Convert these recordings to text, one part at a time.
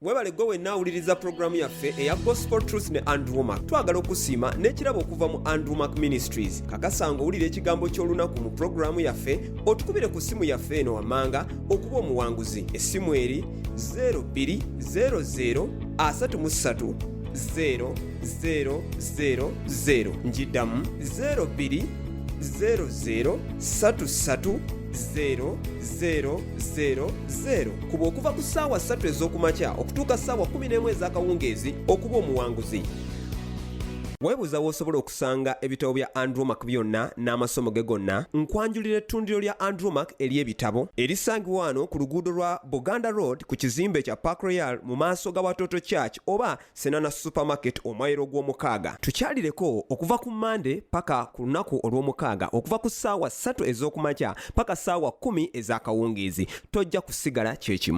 Webale gwe wenna awuliriza programu yaffe eya Gospel Truth ne Andrew Mac. Twagala okusiima n'ekirabo okuva mu Andrew Mac Ministries. Kakasanga owulira ekigambo ky'olunaku mu programu yaffe, otukubire ku simu yaffe eno wammanga okuba omuwanguzi. Essimu eri 0200 33 0000. Njiddamu 0200 33 0000. Kuba okuva ku ssaawa 3 ez'okumakya okutuuka ssaawa 11 ez'akawungeezi okuba omuwanguzi. Weebuuza w'osobola okusanga ebitabo bya Andrew Mac byonna n'amasomo ge gonna. Nkwanjulira ettundiro lya Andrew Mac ery'ebitabo erisangibwa wano ku luguudo lwa Luganda Road ku kizimbe kya Park Royal mu maaso ga Watoto Church oba Senana Supermarket omwayiro gw'omukaaga. Tukyalireko okuva ku Monday paka ku lunaku olw'omukaaga okuva ku ssaawa 3 ez'okumakya paka ssaawa 10 ez'akawungeezi. Tojja kusigala kyekimu.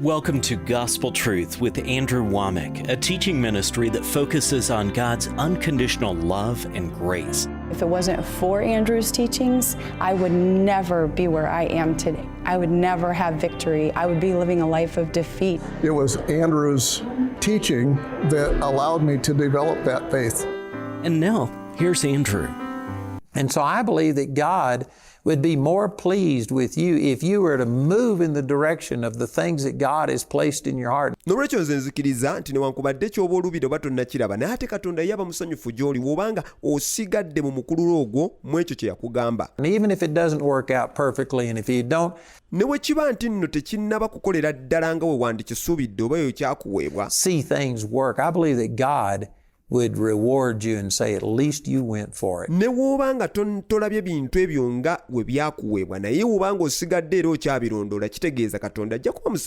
Welcome to Gospel Truth with Andrew Womack, a teaching ministry that focuses on God's unconditional love and grace. If it wasn't for Andrew's teachings, I would never be where I am today. I would never have victory. I would be living a life of defeat. It was Andrew's teaching that allowed me to develop that faith. And now, here's Andrew. And so I believe that God would be more pleased with you if you were to move in the direction of the things that God has placed in your heart. Nolwekyo nze nzikiriza nti newankubadde ky'oba olubira oba tonnakiraba naye ate Katonda yaba musanyufu gy'oli w'obanga osigadde mu mukululo ogwo mu ekyo kye yakugamba. And even if it doesn't work out perfectly and if you don't ne bwe kiba nti nno tekinnaba kukolera ddala nga we wandikisuubidde oba eyo kyakuweebwa, see things work, I believe that God would reward you and say, at least you went for it. Ne w'obanga tolabye bintu ebyo nga we byakuweebwa naye w'obanga osigadde era okyabirondoola kitegeeza Katonda ajja kuba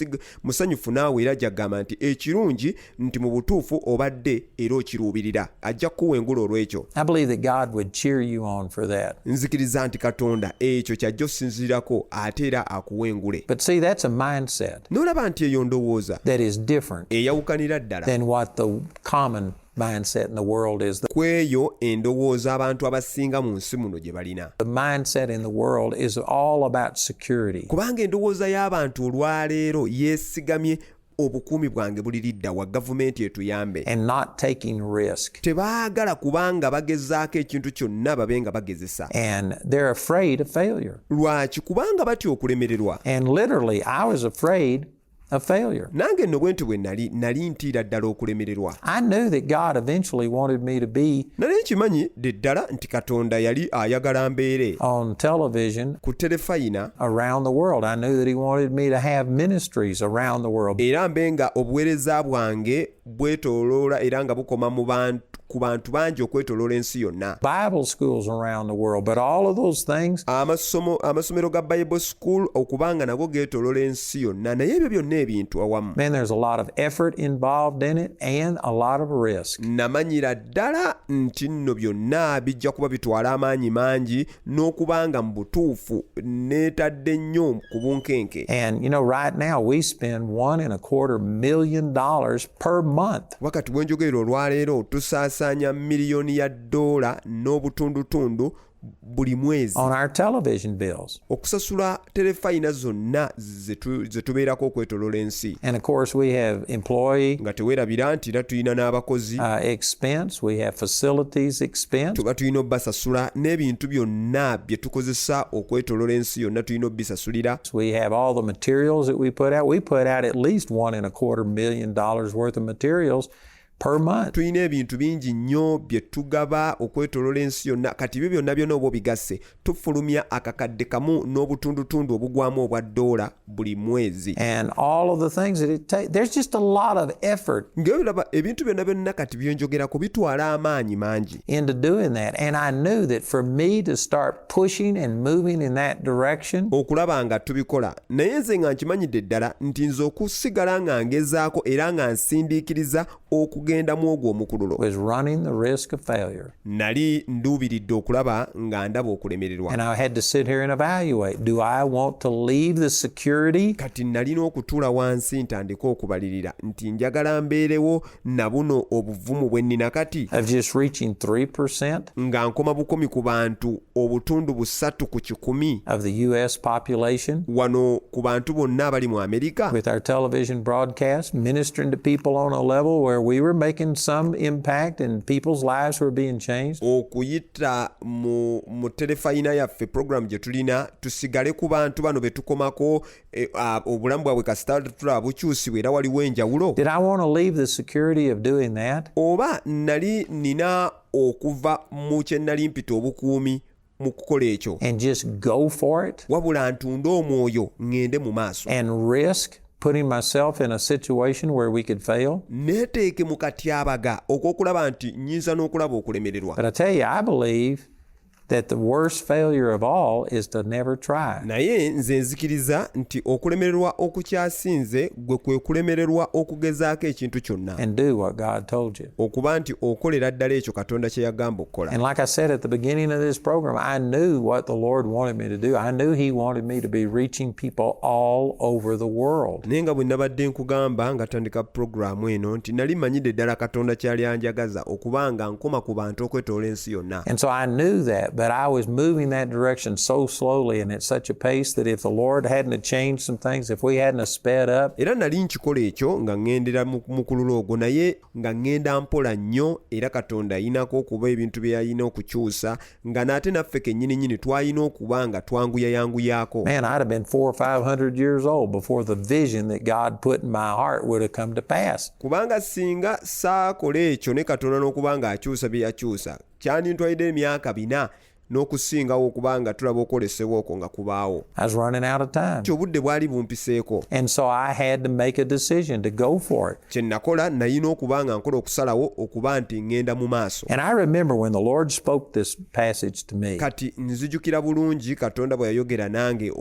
musanyufu naawe era ajjagamba nti ekirungi nti mu butuufu obadde era okiruubirira ajja kukuwengula olw'ekyo. I believe that God would cheer you on for that. Nzikiriza nti Katonda ekyo kyajja osinzirirako ate era akuwengule. But see, that's a mindset n'olaba nti eyo ndowooza that is different eyawukanira ddala than what the common mindset in the world is. Kweyo endowooza abantu abasinga mu nsi muno gye balina. The mindset in the world is all about security. Kubanga endowooza y'abantu olwaleero yeesigamye obukuumi bwange buli lidda wa gavumenti etuyambe. And not taking risk. Tebaagala kubanga bagezaako ekintu kyonna babe nga bagezesa. And they're afraid of failure. Lwaki? Kubanga batya okulemererwa. And literally, I was afraid of failure. Nange nno bwe nti bwe nali ntiira ddala okulemererwa. I knew that God eventually wanted me to be nali nkimanyi ddala nti Katonda yali ayagala mbeere on television ku telefayina around the world. I knew that he wanted me to have ministries around the world. Era mbe nga obuweereza bwange bwetooloola era nga bukoma ku bantu bangi okwetooloola ensi yonna. Bible schools around the world, but all of those things. Amasomero ga Bible school okubanga nago geetooloola ensi yonna naye ebyo byonna ebintu awamu. Man, there's a lot of effort involved in it and a lot of risk. Namanyira ddala nti nno byonna bijja kuba bitwala amaanyi mangi n'okubanga mu butuufu neetadde nnyo ku bunkenke. And you know, right now we spend $1.25 million per month. Wakati bwenjogerera olwaleero tusaasanya miliyoni ya $1 n'obutundutundu buli mwezi on our television bills. Okusasula telefayina zonna ze tubeerako okwetooloola ensi. And of course we have employee nga teweerabira nti era tulina n'abakozi expense, we have facilities expense. Tuba tulina obbasasula n'ebintu byonna bye tukozesa okwetooloola ensi yonna tulina obbisasulira. We have all the materials that we put out. We put out at least $1.25 million worth of materials per month. Tulina ebintu bingi nnyo bye tugaba okwetooloola ensi yonna kati byo byonna byonna oba obigasse tufulumya akakadde kamu n'obutundutundu obugwamu obwa $1 buli mwezi. And all of the things that it takes, there's just a lot of effort ng'olaba ebintu byonna byonna kati byenjogerako bitwala amaanyi mangi into doing that. And I knew that for me to start pushing and moving in that direction, okulaba nga tubikola naye nze nga nkimanyidde ddala nti nze okusigala nga ngezaako era nga nsindiikiriza okugenda okugenda mu ogwo omukululo was running the risk of failure. nali nduubiridde okulaba nga ndaba okulemererwa And I had to sit here and evaluate. Do I want to leave the security kati nalina okutuula wansi ntandika okubalirira nti njagala mbeerewo na buno obuvumu bwe nnina kati of just reaching 3% nga nkoma bukomi ku bantu obutundu 3 ku 100 of the U.S. population wano ku bantu bonna abali mu Amerika with our television broadcast, ministering to people on a level where we were making some impact and people's lives were being changed? okuyita mu telefayina yaffe program gye tulina tusigale ku bantu bano be tukomako obulamu bwabwe kasita tulaba bukyusibwa era waliwo enjawulo Did I want to leave the security of doing that oba nali nina okuva mu kye nali mpita obukuumi mu kukola ekyo and just go for it wabula ntunde omwoyo ŋŋende mu maaso and risk putting myself in a situation where we could fail? neeteeke mu katyabaga okwokulaba nti nnyinza n'okulaba okulemererwa But I tell you, I believe that the worst failure of all is to never try. naye nze nzikiriza nti okulemererwa okukyasinze gwe kwe kulemererwa okugezaako ekintu kyonna And do what God told you. okuba nti okolera ddala ekyo katonda kye yagamba okukola And like I said at the beginning of this program, I knew what the Lord wanted me to do. I knew He wanted me to be reaching people all over the world. naye nga bwe nabadde nkugamba nga tandika puroguramu eno nti nali manyidde ddala katonda kyali anjagaza okuba nga nkoma ku bantu okwetoola ensi yonna And so I knew that, but I was moving that direction so slowly and at such a pace that if the Lord hadn't changed some things, if we hadn't sped up, era nali nkikola ekyo nga ŋŋendera mu mukululo ogwo naye nga ŋŋenda mpola nnyo era katonda ayinako okuba ebintu bye yalina okukyusa nga n'ate naffe kennyini twalina okuba nga twanguyayanguyaako man, I'd have been 400 or 500 years old before the vision that God put in my heart would have come to pass. kubanga singa saakola ekyo ne katonda n'okuba nga akyusa bye yakyusa kyandintwalidde emyaka 4 n'okusingawo okubanga tulaba okwolesebwa okwo nga kubaawo I was running out of time. obudde bwali bumpiseeko And so I had to make a decision to go for it. kye nakola nayina okuba nga nkola okusalawo okuba nti ŋŋenda mu maaso And I remember when the Lord spoke this passage to me. kati nzijukira bulungi katonda bwe yayogera nange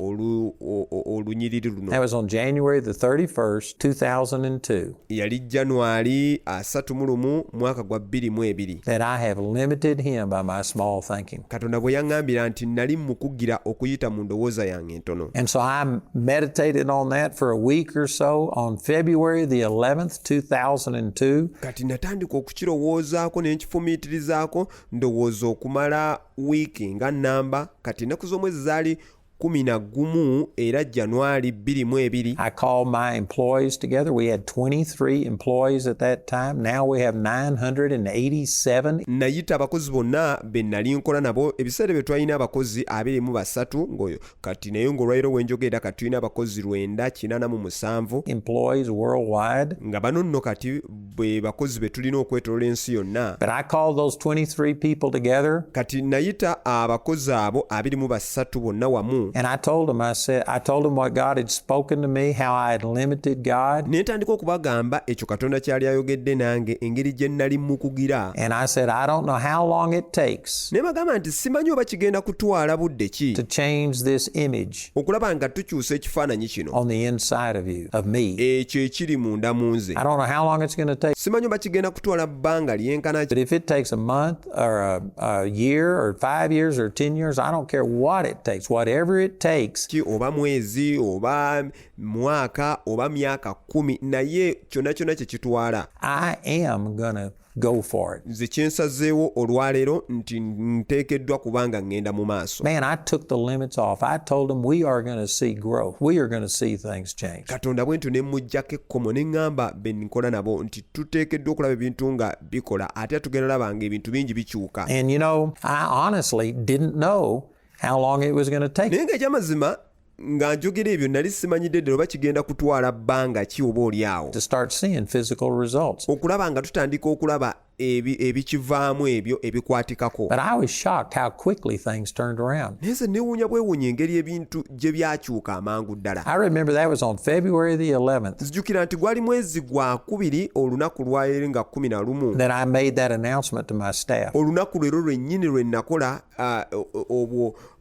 olunyiriri luno That was on January the 31st, 2002, yali January 31 mwaka gwa 2022 that I have limited Him by my small thinking. katonda bwe yaŋŋambira nti nali mukugira okuyita mu ndowooza yange entono And so I meditated on that for a week or so. On February the 11th, 2002, kati natandika okukirowoozaako ne nkifumiitirizaako ndowooza okumala wiiki nga nnamba kati ennaku z'omwezi zaali 11 era January 2022 I called my employees together. We had 23 employees at that time. Now we have 987. nayita abakozi bonna be nali nkola nabo ebiseera bye twalina abakozi 23 ngoyo kati naye ng'olwaliro wenjogera kati tulina abakozi 987 employees worldwide. nga bano nno kati bwe bakozi be tulina okwetolola ensi yonna But I called those 23 people together kati nayita abakozi abo 23 bonna wamu and I told them what God had spoken to me, how I had limited God. ne ntandika okubagamba ekyo katonda kyali ayogedde nange engeri gye nali mukugira And I said, I don't know how long it takes ne bagamba nti simanyi oba kigenda kutwala budde ki to change this image okulaba nga tukyusa ekifaananyi kino on the inside of you, of me. ekyo ekiri munda mu nze I don't know how long it's going to take. simanyi oba kigenda kutwala bbanga lyenkana But if it takes a month or a year or 5 years or 10 years, I don't care what it takes. Whatever it takes, ki oba mwezi oba mwaka oba myaka 10 naye kyonna kyonna kye kitwala I am going to go for it. nze kyensazeewo olwaleero nti nteekeddwa kubanga ŋŋenda mu maaso Man, I took the limits off. I told them we are going to see growth. We are going to see things change. katonda bwe ntu ne mujjako ekkomo ne ŋŋamba be nkola nabo nti tuteekeddwa okulaba ebintu nga bikola ate tugenda laba nga ebintu bingi bikyuka And you know, I honestly didn't know how long it was going to take. naye ng'ekyamazima nga njogera ebyo nali simanyidde ddala oba kigenda kutwala bbanga ki oba oli awo To start seeing physical results. okulaba nga tutandika okulaba ebikivaamu ebyo ebikwatikako. But I was shocked how quickly things turned around. Nze newuunya bwewuunya engeri ebintu gye byakyuka amangu ddala. I remember that was on February the 11th. Nzijukira nti gwali mwezi gwa 2 olunaku lwali nga 11 that I made that announcement to my staff. olunaku lwero lwennyini lwe nakola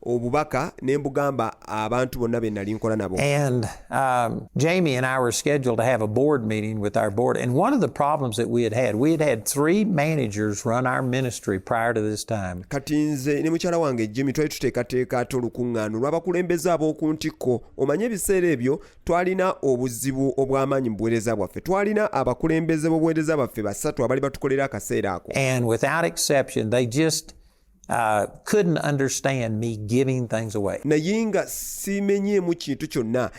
obubaka ne mbugamba abantu bonna be nali nkola nabo. And Jamie and I were scheduled to have a board meeting with our board. And one of the problems that we had had 3 managers run our ministry prior to this time. Kati nze ne mukyala wange Jimmy twali tuteekateeka ate olukuŋŋaano lw'abakulembeze ab'oku ntikko. Omanye ebiseera ebyo twalina obuzibu obw'amaanyi mu buweereza bwaffe. Twalina abakulembeze b'obuweereza baffe 3 abaali batukolera akaseera ako. And without exception, they just couldn't understand me giving things away. Naye nga siimenyeemu kintu kyonna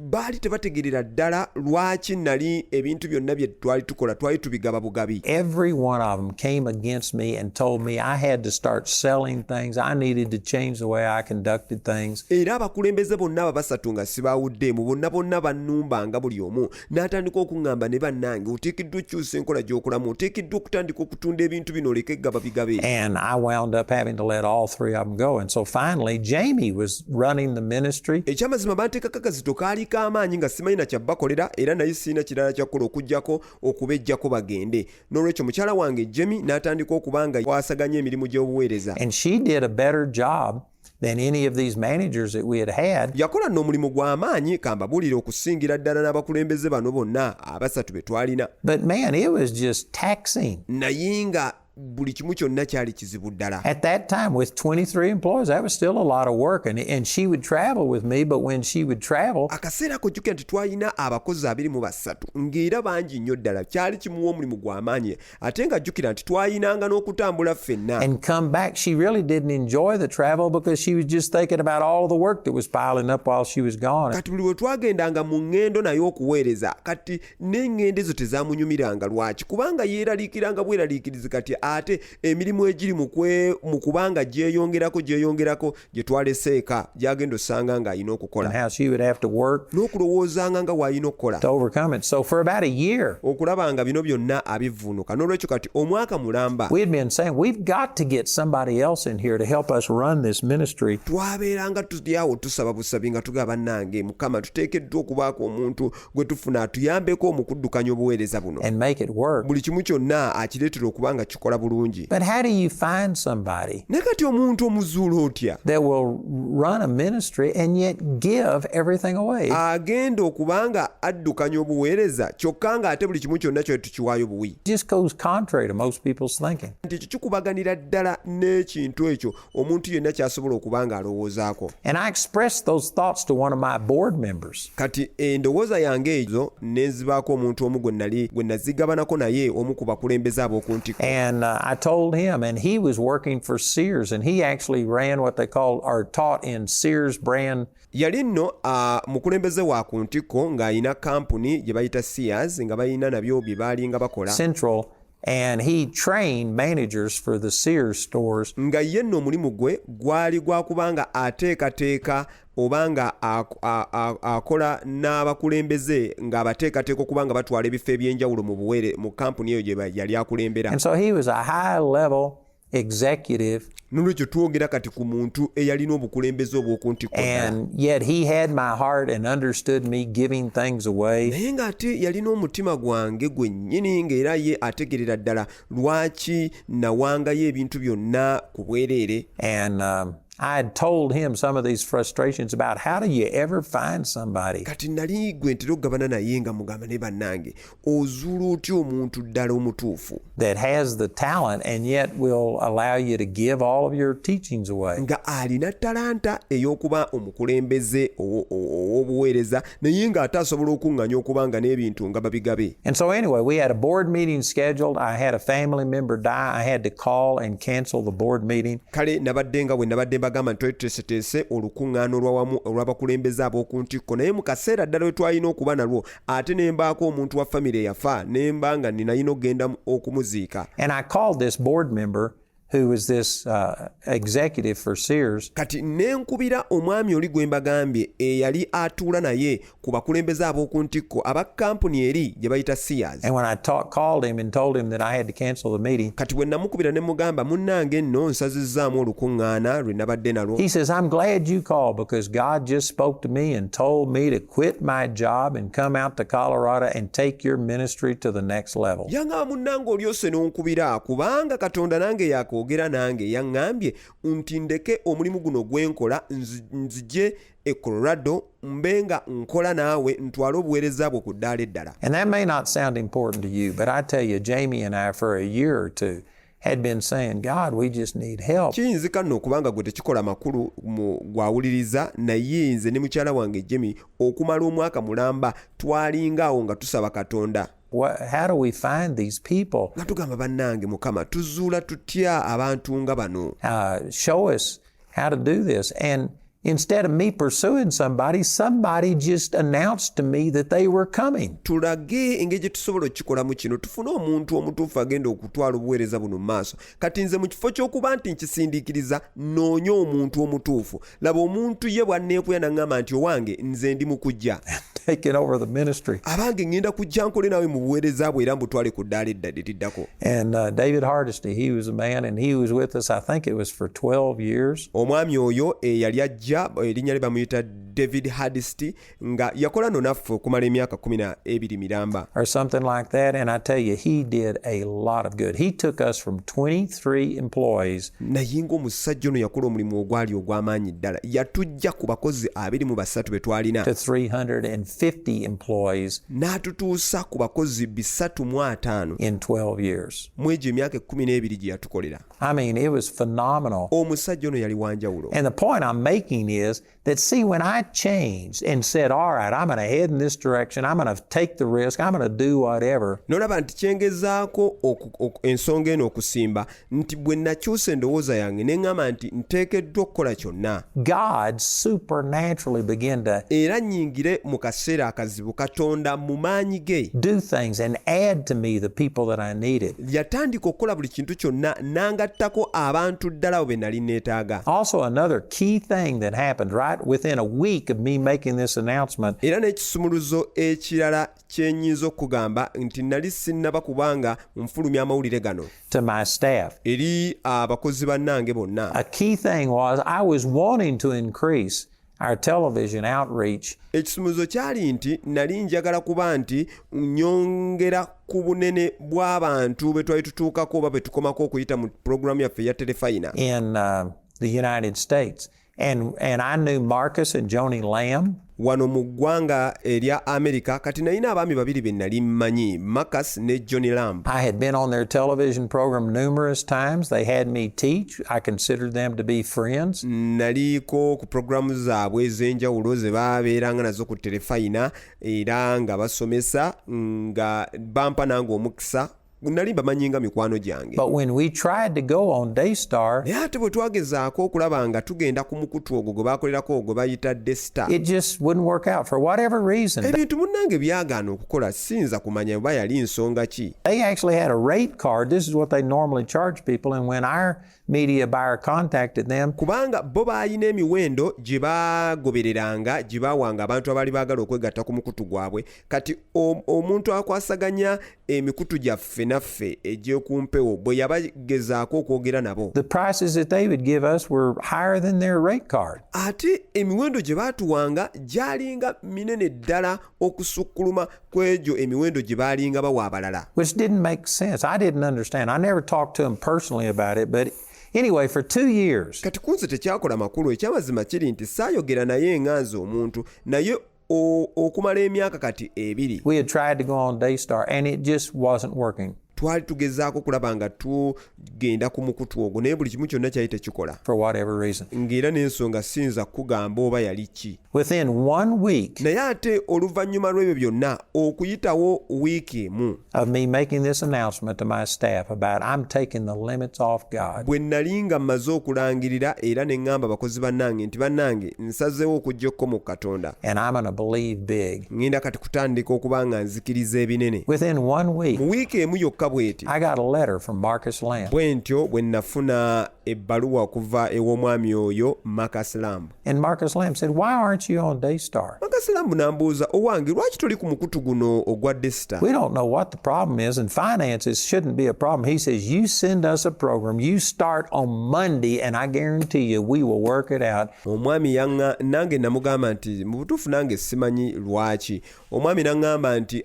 baali tebategerera ddala lwaki nali ebintu byonna bye twali tukola twali tubigaba bugabi. Every one of them came against me and told me I had to start selling things. I needed to change the way I conducted things. Era abakulembeze bonna abasatu nga sibaawuddeemu bonna bannumbanga buli omu n'atandika okuŋŋamba ne bannange oteekeddwa okyusa enkola gy'okolamu oteekeddwa okutandika okutunda ebintu bino oleke egaba bigabe. And I wound up having to let all 3 of them go. And so finally Jamie was running the ministry. Ekyamazima banteekako akazito kaali k'amaanyi nga simalina kya bakolera era naye sirina kirala kyakola okuggyako okubejjako bagende. N'olwekyo mukyala wange Jemmy n'atandika okuba nga kwasaganya emirimu gy'obuweereza. And she did a better job than any of these managers that we had. Yakola n'omulimu gw'amaanyi kambabuulira okusingira ddala n'abakulembeze bano bonna abasatu be twalina. But man, it was just taxing. Naye nga buli kimu kyonna kyali kizibu ddala. At that time, with 23 employees, that was still a lot of work. And she would travel with me, but when she would travel... Akaseera ko jjukira nti twalina abakozi 23 ng'era bangi nnyo ddala kyali kimuwa omulimu gw'amaanyi ate nga jjukira nti twayinanga n'okutambula ffenna. And come back, she really didn't enjoy the travel because she was just thinking about all the work that was piling up while she was gone. Kati buli bwe twagendanga mu ŋŋendo naye okuweereza kati n'eŋŋendo ezo tezaamunyumiranga lwaki kubanga yeeraliikiranga bweraliikirizi kati ate emirimu egiri mu kubanga gyeyongerako gye twaleseeka gyagenda osanga ng'alina okukola. And how she would have to work n'okulowoozanga nga w'alina okukola. To overcome it. So for about a year, okulaba nga bino byonna abivvuunuka. N'olwekyo kati omwaka mulamba. We had been saying we've got to get somebody else in here to help us run this ministry. Twabeeranga tuli awo tusaba busabi nga tugamba bannange Mukama tuteekeddwa okubaako omuntu gwe tufuna atuyambeko mu kuddukanya obuweereza buno. And make it work. Buli kimu kyonna akireetera okuba nga kikola bulungi. But how do you find somebody ne kati omuntu omuzuula otya that will run a ministry and yet give everything away? Agenda okuba nga addukanya obuweereza kyokka nga ate buli kimu kyonna kyo tukiwaayo buwi. It just goes contrary to most people's thinking. Nti ekyo kikubaganira ddala n'ekintu ekyo omuntu yenna kyasobola okuba nga alowoozaako. And I expressed those thoughts to one of my board members. Kati endowooza yange ezo nezibaako omuntu omu gwe nazigabanako naye omu ku bakulembeze ab'oku ntiko. And I told him, and he was working for Sears, and he actually ran what they called or taught in Sears brand. Yali nno mukulembeze wa ku ntiko ng'ayina kampuni gye bayita Sears nga bayina nabyo bye baalinga bakola. Central. And he trained managers for the Sears stores. Nga ye nno omulimu gwe gwali gwa kubanga ateekateeka obanga akola n'abakulembeze ng'abateekateeka okubanga batwala ebifo ebyenjawulo mu kampuni eyo gye yali akulembera. And so he was a high level executive. N'olwekyo twogera kati ku muntu eyalina obukulembeze obw'oku ntiko. And yet he had my heart and understood me giving things away. Naye ng'ate yalina omutima gwange gwennyini ng'era ye ategerera ddala lwaki nawangayo ebintu byonna ku bwereere. And I had told him some of these frustrations about how do you ever find somebody. Kati nali gwe ntera okugabana naye nga mugamba ne bannange ozuula otya omuntu ddala omutuufu that has the talent and yet will allow you to give all of your teachings away. Nga alina talanta ey'okuba omukulembeze ow'obuweereza naye ng'ate asobola okuŋŋanya okubanga n'ebintu nga babigabe. And so anyway, we had a board meeting scheduled. I had a family member die. I had to call and cancel the board meeting. Kale nabadde nga bwe nabadde bagamba nti tweteeseteese olukuŋŋaano olwawamu olw'abakulembeze ab'oku ntikko naye mu kaseera ddala we twalina okuba nalwo ate ne mbaako omuntu wa famire yafa ne mba nga ninayina okugenda okumuziika. And I called this board member who was this executive for Sears. Kati nenkubira omwami oli gwe mbagambye eyali atuula naye ku bakulembeze ab'oku ntikko aba kampuni eri gye bayita Sears. And when I called him and told him that I had to cancel the meeting, Kati bwe namukubira ne mugamba munnange nno nsazizzaamu olukuŋŋaana lwe nabadde nalwo. he says, I'm glad you called because God just spoke to me and told me to quit my job and come out to Colorado and take your ministry to the next level. Yangamba munnange olyose n'onkubira kubanga Katonda nange yakoogera nange yaŋŋambye nti ndeke omulimu guno gwe nkola nzije e Colorado mbenga nkola naawe ntwale obuweereza bwo ku ddaala eddala. And that may not sound important to you, but I tell you, Jamie and I for a year or two had been saying, God, we just need help. Kiyinzika nno okubanga gwe tekikola makulu gwawuliriza naye nze ne mukyala wange Jimmy okumala omwaka mulamba twalingaawo nga tusaba Katonda. How do we find these people? Nga tugamba bannange Mukama tuzuula tutya abantu nga bano. Show us how to do this. And instead of me pursuing somebody just announced to me that they were coming. Tulage engeri gye tusobola okukikolamu kino tufune omuntu omutuufu agenda okutwala obuweereza buno mu maaso. Kati nze mu kifo ky'okuba nti nkisindiikiriza noonya omuntu omutuufu. Laba omuntu ye bw'anneepuya n'aŋŋamba nti owange nze ndi mu kujja. Taking over the ministry. Abange ngenda kujja nkole naawe mu buweereza bwe era mbutwale ku ddaala eddaliddako. And David Hardesty, he was a man and he was with us, I think it was for 12 years. Omwami oyo yali ajja erinnya lye bamuyita David Hardesty nga yakola no naffe okumala emyaka 12 miramba. Or something like that, and I tell you, he did a lot of good. He took us from 23 employees. Naye ng'omusajja ono yakola omulimu ogwali ogw'amaanyi ddala. Yatujja ku bakozi 23 be twalina. To 350 employees. N'atutuusa ku bakozi 305 in 12 years. Mu egyo emyaka 12 gye yatukolera. I mean, it was phenomenal. Omusajja ono yali wanjawulo. And the point I'm making is that, see, when I changed and said, all right, I'm going to head in this direction, I'm going to take the risk, I'm going to do whatever. Nolaba nti kyengezaako ensonga eno okusimba nti bwe nakyusa endowooza yange ne ŋŋamba nti nteekeddwa okukola kyonna. God supernaturally began to era nnyingire mu kaseera akazibu Katonda mu maanyi ge do things and add to me the people that I needed. Yatandika okukola buli kintu kyonna n'angattako abantu ddala abo be nali neetaaga. Also, another key thing that happened right within a week of me making this announcement. Era n'ekisumuluzo ekirala kyenyinza okugamba nti nali sinnaba kubanga nfulumya amawulire gano to my staff. Eri abakozi bannange bonna. A key thing was I was wanting to increase our television outreach. Ekisumuluzo kyali nti nali njagala kuba nti nyongera ku bunene bw'abantu be twali tutuukako oba be tukomako okuyita mu programu yaffe ya telefayina. In the United States. And I knew Marcus and Joni Lamb. Wano mu ggwanga erya America kati nalina abaami babiri be nali mmanyi, Marcus ne Johnny Lamb. I had been on their television program numerous times. They had me teach. I considered them to be friends. Naliko ku programu zaabwe ez'enjawulo ze baabeeranga nazo ku telefayina era nga basomesa nga bampa nange omukisa. Nali bamanyinga mikwano gyange. But when we tried to go on Daystar, naye ate bwe twagezaako okulaba nga tugenda ku mukutu ogwo gwe baakolerako ogwo bayita Daystar, it just wouldn't work out for whatever reason. ebintu munnange byagaana okukola siyinza kumanya oba yali nsonga ki. They actually had a rate card. This is what they normally charge people. And when our media buyer contacted them, kubanga bo baayina emiwendo gye baagobereranga gye baawanga abantu abaali baagala okwegatta ku mukutu gwabwe. Kati omuntu akwasaganya emikutu gyaffe naffe egy'okumpewo bwe yabagezaako okwogera nabo, the prices that they would give us were higher than their rate card. ate emiwendo gye baatuwanga gyalinga minene ddala okusukkuluma kw'egyo emiwendo gye baalinga bawa abalala. Which didn't make sense. I didn't understand. I never talked to them personally about it, but anyway, for 2 years. Kati kunze tekyakola makulu. Ekyamazima kiri nti saayogera naye nganze omuntu naye okumala emyaka kati 2. We had tried to go on Daystar and it just wasn't working. Twali tugezaako kulaba nga tugenda ku mukutu ogwo naye buli kimu kyonna kyali tekikola. For whatever reason. Ng'era n'ensonga siyinza kugamba oba yali ki. Within 1 week naye ate oluvannyuma lw'ebyo byonna okuyitawo wiiki emu of me making this announcement to my staff about I'm taking the limits off God. bwe nali nga mmaze okulangirira era ne ŋŋamba abakozi bannange nti bannange nsazeewo okuggyako mu Katonda. And I'm going to believe big. Ngenda kati kutandika okuba nga nzikiriza ebinene. Within 1 week. Mu wiiki emu yokka bweti. I got a letter from Marcus Lamb. Bwe ntyo bwe nafuna ebbaluwa okuva ew'omwami oyo Marcus Lamb. And Marcus Lamb said, "Why aren't you on Daystar?" Marcus Lamb n'ambuuza, owange lwaki toli ku mukutu guno ogwa Daystar? We don't know what the problem is, and finances shouldn't be a problem. He says, "You send us a program. You start on Monday, and I guarantee you we will work it out." Omwami nange namugamba nti mu butuufu nange simanyi lwaki. Omwami n'aŋŋamba nti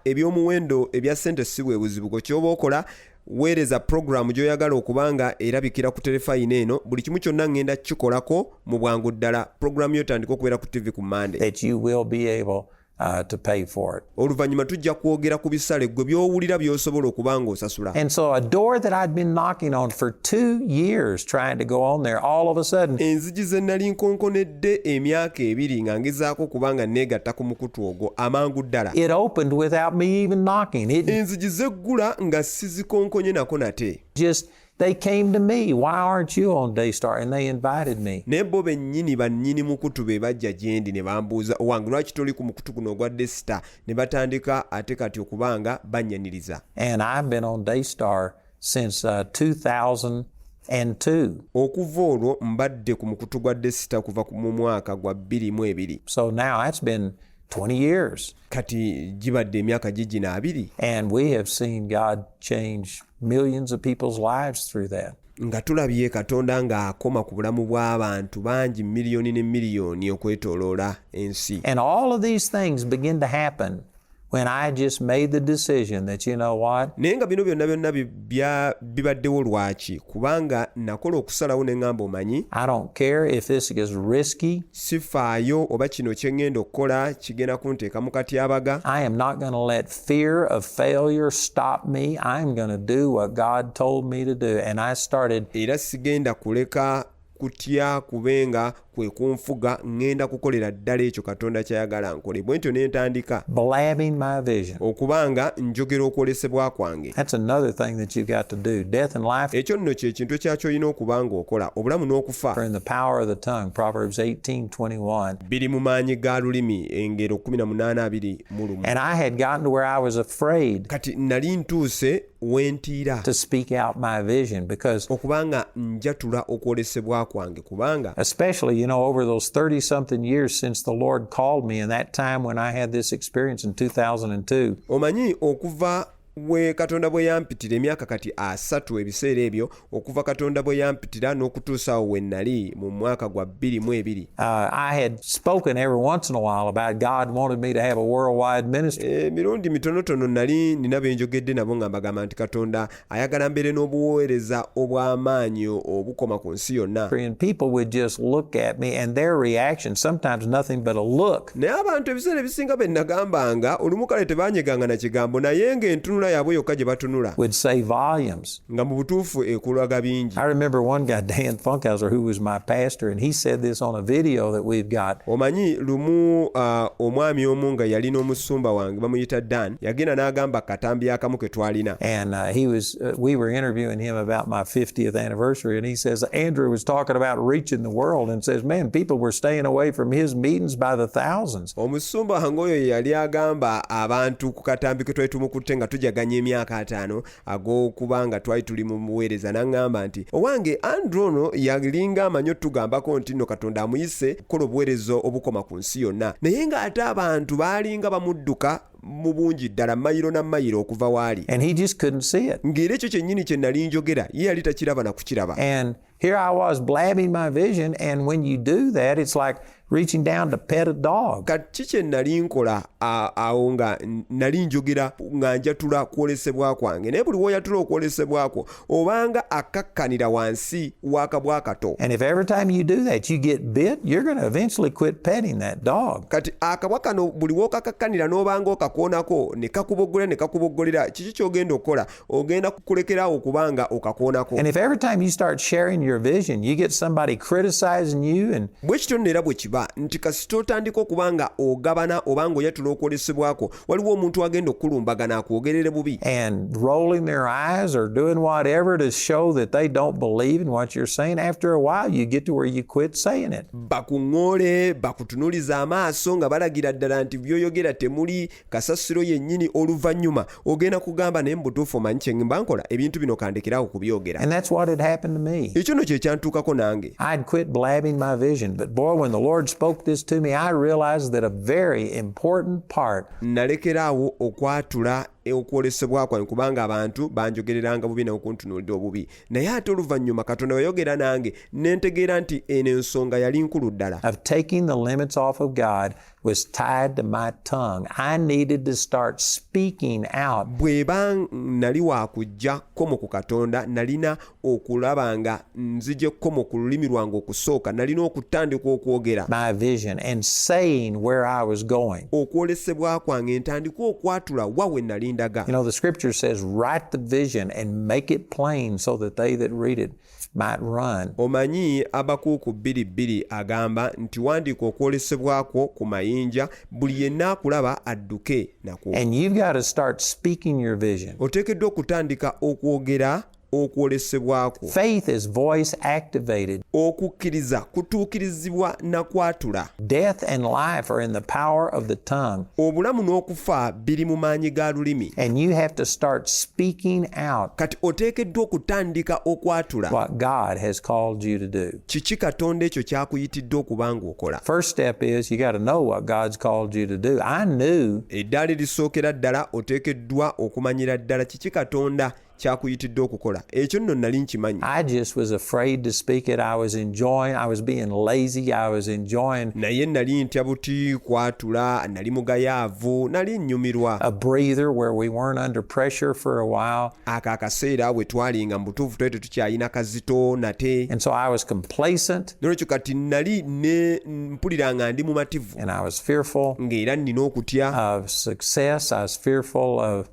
eby'omuwendo ebya ssente si bwe buzibu bwe ky'oba okola weereza programu gy'oyagala okubanga erabikira ku terefayina eno buli kimu kyonna ŋŋenda kikolako mu bwangu ddala programu yotandika okubeera ku TV ku Monday. That you will be able to pay for it. Oluvannyuma tujja kwogera ku bisale gwe by'owulira by'osobola okubanga osasula. And so a door that I'd been knocking on for 2 years trying to go on there, all of a sudden, enzigi ze nali nkonkonedde emyaka 2 nga ngezaako kubanga neegatta ku mukutu ogwo amangu ddala. it opened without me even knocking. It Enzigi zeggula nga sizikonkonye nako nate. just, they came to me, "Why aren't you on Daystar?" And they invited me. Naye bo bennyini bannyini mukutu be bajja gye ndi ne bambuuza, owange lwaki toli ku mukutu guno ogwa Daystar? Ne batandika ate kati okubanga bannyaniriza. And I've been on Daystar since 2002. Okuva olwo mbadde ku mukutu gwa Daystar kuva mu mwaka gwa 2002. So now it's been 20 years. Kati gibadde emyaka gigina 2. And we have seen God change millions of people's lives through that. Nga tulabye Katonda ng'akoma ku bulamu bw'abantu bangi miliyoni ne miliyoni okwetooloola ensi. And all of these things begin to happen when I just made the decision that, you know what? Naye nga bino byonna bibaddewo lwaki? Kubanga nakola okusalawo ne ŋŋamba omanyi, I don't care if this is risky. sifaayo oba kino kye ŋŋenda okukola kigenda kunteeka mu katyabaga. I am not going to let fear of failure stop me. I'm going to do what God told me to do. And I started Era sigenda kuleka kutya kubenga kwe kunfuga, ŋŋenda kukolera ddala ekyo Katonda ky'ayagala nkole. Bwe ntyo ne ntandika blabbing my vision. okubanga njogera okwolesebwa kwange. That's another thing that you've got to do. Death and life Ekyo nno kye kintu eky'olina okubanga okola. Obulamu n'okufa are in the power of the tongue. Proverbs 18:21. biri mu maanyi ga lulimi, engero 18:21. And I had gotten to where I was afraid Kati nali ntuuse wentiira to speak out my vision because okubanga njatula okwolesebwa kwange, kubanga especially, over those 30-something years since the Lord called me, and that time when I had this experience in 2002, omanyi okuva we Katonda bwe yampitira emyaka kati 3 ebiseera ebyo, okuva Katonda bwe yampitira n'okutuusa awo we nali mu mwaka gwa 2002. I had spoken every once in a while about God wanted me to have a worldwide ministry. Mirundi mitonotono nali nina benjogedde nabo nga mbagamba nti Katonda ayagala mbeere n'obuweereza obw'amaanyi obukoma ku nsi yonna. And people would just look at me, and their reaction, sometimes nothing but a look, Naye abantu ebiseera ebisinga be nagambanga olumu kale tebanyeganga na kigambo, naye ng'entunula yaabwe yokka gye batunula would say volumes. nga mu butuufu ekulaga bingi. I remember one guy, Dan Funkhauser, who was my pastor, and he said this on a video that we've got. Omanyi lumu omwami omu nga yalina omusumba wange bamuyita Dan, yagenda n'agamba katambi akamu ke twalina. And we were interviewing him about my 50th anniversary, and he says, Andrew was talking about reaching the world, and says, man, people were staying away from his meetings by the thousands. Omusumba wange oyo yali agamba abantu ku katambi ke twali tumukutte nga tujaganya emyaka 5 ag'okubanga twali tuli mu buweereza, n'aŋŋamba nti owange Andrew ono yalinga amanyi otugambako nti nno Katonda amuyise kukola obuweereza obukoma ku nsi yonna, naye ng'ate abantu baalinga bamudduka mu bungi ddala mayiro na mayiro okuva waali, And he just couldn't see it. ng'era ekyo kyennyini kye nali njogera ye yali takiraba na kukiraba. And here I was blabbing my vision, and when you do that, it's like reaching down to pet a dog. Kati kye nali nkola awo nga nali njogera nga njatula kwolesebwa kwange, naye buli w'oyatula okwolesebwako obanga akakkanira wansi w'akabwa akato. And if every time you do that you get bit, you're going to eventually quit petting that dog. Kati akabwa kano buli w'okakakkanira n'obanga okakoonako ne kakuboggolera kiki ky'ogenda okukola? Ogenda kukulekerawo kubanga okakoonako. And if every time you start sharing your vision, you get somebody criticizing you, and Bwe kityo nno era bwe kiba kiva nti kasita otandika okubanga ogabana obanga oyatula okwolesebwako waliwo omuntu agenda okulumbagana akwogerere bubi and rolling their eyes or doing whatever to show that they don't believe in what you're saying. After a while, you get to where you quit saying it. bakuŋŋoole bakutunuliza amaaso nga balagira ddala nti byoyogera temuli kasasiro yennyini oluvannyuma ogenda kugamba naye mbutuufu omanyi kye mba nkola ebintu bino kandekerawo kubyogera. And that's what had happened to me. Ekyo nno kye kyantuukako nange. I'd quit blabbing my vision, but boy, when the Lord spoke this to me, I realized that a very important part. Nalekeraawo okwatula okwolesebwa kwange kubanga abantu banjogereranga bubi n'okuntunuulira obubi naye ate oluvannyuma Katonda wayogera nange nentegeera nti eno ensonga yali nkulu ddala. Of taking the limits off of God was tied to my tongue. I needed to start speaking out. Bw'eba nali wakujja kkomo ku Katonda nalina okulaba nga nzije kkomo ku lulimi lwange okusooka nalina okutandika okwogera my vision and saying where I was going. okwolesebwa kwange ntandika okwatula wa we nali ndaga. You know, the scripture says, write the vision and make it plain so that they that read it might run. Omanyi Abakuuku 2:2 agamba nti wandiika okwolesebwako ku mayinja buli yenna akulaba adduke nakwo. And you've got to start speaking your vision. Oteekeddwa okutandika okwogera okwolesebwako. Faith is voice activated. Okukkiriza kutuukirizibwa na kwatula. Death and life are in the power of the tongue. Obulamu n'okufa biri mu maanyi ga lulimi. And you have to start speaking out Kati oteekeddwa okutandika okwatula. what God has called you to do. Kiki Katonda ekyo kyakuyitiddwa okubanga okola. First step is you got to know what God's called you to do. I knew Eddaala erisookera ddala oteekeddwa okumanyira ddala kiki Katonda kyakuyitiddwa okukola. Ekyo nno nali nkimanyi. I just was afraid to speak it. I was being lazy. I was enjoying Naye nali ntya buti kwatula, nali mugayaavu, nali nnyumirwa. a breather where we weren't under pressure for a while. Ako akaseera bwe twalinga mu butuufu twali tetukyalina kazito nate. And so I was complacent Nolwekyo kati nali ne mpulira nga ndi mumativu and I was fearful ng'era nina okutya. of success. I was fearful of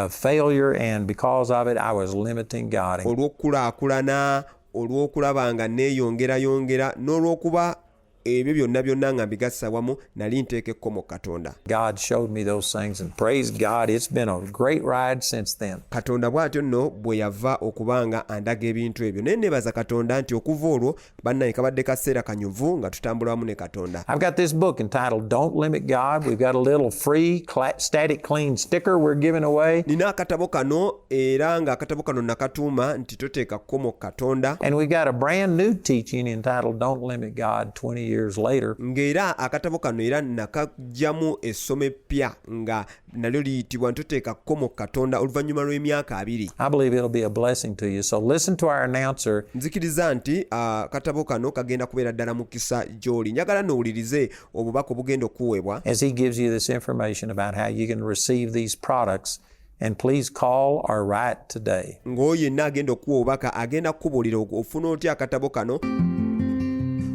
failure, and because of it, I was limiting God. Olw'okulaakulana, olw'okulaba nga neeyongerayongera, n'olw'okuba ebyo byonna nga mbigassa wamu nali nteeka ekkomo Katonda. God showed me those things, and praise God, it's been a great ride since then. Katonda bw'atyo nno bwe yava okubanga andaga ebintu ebyo. Naye neebaza Katonda nti okuva olwo bannaye kabadde kaseera kanyuvu nga tutambula wamu ne Katonda. I've got this book entitled Don't Limit God. We've got a little free static clean sticker we're giving away. Nina akatabo kano era nga akatabo kano nakatuuma nti toteeka kkomo Katonda. And we've got a brand new teaching entitled Don't Limit God 20 years later. Ng'era akatabo kano era nakagyamu essomo eppya nga nalyo liyitibwa ntoteeka kkomo Katonda oluvannyuma lw'emyaka 2. I believe it'll be a blessing to you. So listen to our announcer. Nzikiriza nti akatabo kano kagenda kubeera ddala mukisa gy'oli. Njagala nowulirize obubaka obugenda okuweebwa as he gives you this information about how you can receive these products. And please call or write today. ng'oyo yenna agenda okuwa obubaka agenda kukubuulira ofuna otya akatabo kano.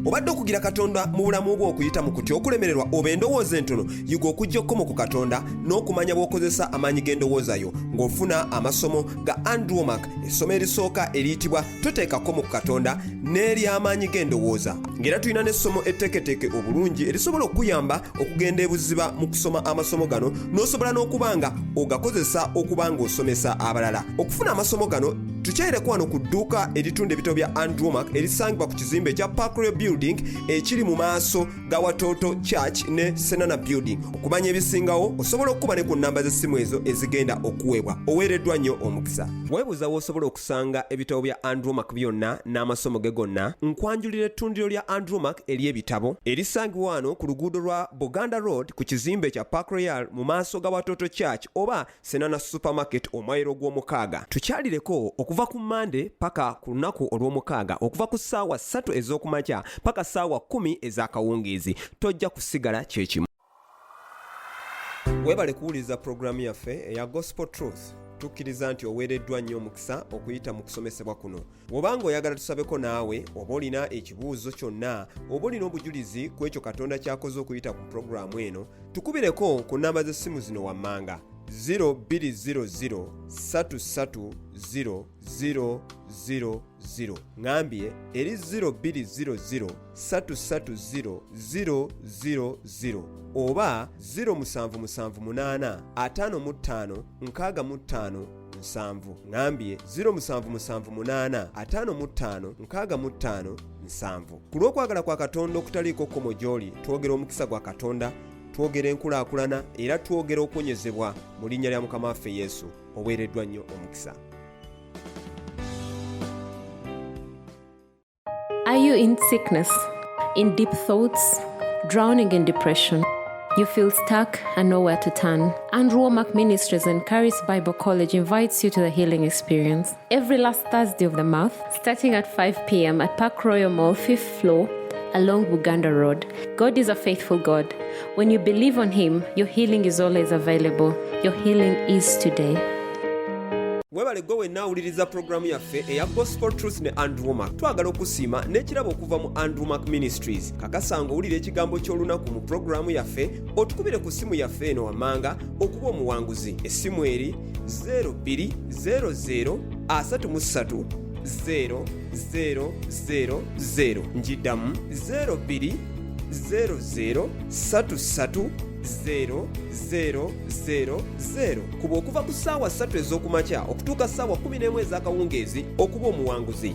Obadde okugira Katonda mu bulamu bwo okuyita mu kutya okulemererwa oba endowooza entono yiga okujja okkomo ku Katonda n'okumanya bw'okozesa amaanyi g'endowooza yo ng'ofuna amasomo ga Andrew Wommack. Essomo erisooka eriyitibwa toteeka kkomo ku Katonda n'ery'amaanyi g'endowooza. Ng'era tulina n'essomo etteeketeeke obulungi erisobola okuyamba okugenda ebuziba mu kusoma amasomo gano n'osobola n'okuba nga ogakozesa okuba ng'osomesa abalala. Okufuna amasomo gano tukyayireko wano ku dduuka eritunda ebitabo bya Andrew Wommack erisangibwa ku kizimbe ekya Park Royal Building ekiri mu maaso ga Watoto Church ne Senana Building. Okumanya ebisingawo osobola okuba ne ku nnamba z'essimu ezo ezigenda okuweebwa. Oweereddwa nnyo omukisa. Weebuuza w'osobola okusanga ebitabo bya Andrew Wommack byonna n'amasomo ge gonna, nkwanjulira ettundiro lya Andrew Wommack ery'ebitabo erisangibwa wano ku luguudo lwa Buganda Road ku kizimbe kya Park Royal mu maaso ga Watoto Church oba Senana Supermarket omwayiro gw'omukaaga. Tukyalireko okuva ku Monday paka ku lunaku olw'omukaaga okuva ku ssaawa 3 ez'okumakya paka ssaawa 10 ez'akawungeezi. Tojja kusigala kyekimu. Weebale kuwuliriza pulogulaamu yaffe eya Gospel Truth. Tukkiriza nti oweereddwa nnyo omukisa okuyita mu kusomesebwa kuno. Bw'obanga oyagala tusabeko naawe oba olina ekibuuzo kyonna oba olina obujulizi ku ekyo Katonda ky'akoze okuyita ku pulogulaamu eno, tukubireko ku nnamba z'essimu zino wammanga 0200 330 ngambye eri 0200 330 oba 0778 55 65 7 ngambye 0778 55 65 7. Ku lw'okwagala kwa Katonda okutaliiko kkomo gy'oli twogera omukisa gwa Katonda, twogera enkulaakulana era twogera okunyezebwa mu linnya lya Mukama waffe Yesu. Oweereddwa nnyo omukisa. Are you in sickness, in deep thoughts, drowning in depression? You feel stuck and nowhere to turn? Andrew Womack Ministries and Charis Bible College invites you to the healing experience. Every last Thursday of the month, starting at 5 p.m. at Park Royal Mall, 5th floor, along Luganda Road. God is a faithful God. When you believe on Him, your healing is always available. Your healing is today. Webale gwe wenna awuliriza programu yaffe eya Gospel Truth ne Andrew Womack. Twagala okusiima n'ekirabo okuva mu Andrew Womack Ministries. Kakasanga owulira ekigambo ky'olunaku mu programu yaffe, otukubire ku simu yaffe eno wammanga okuba omuwanguzi. Essimu eri 0200 33 0000. Njiddamu 0200 33 0000. Kuba okuva ku ssaawa 3 ez'okumakya okutuuka ssaawa 11 ez'akawungeezi okuba omuwanguzi.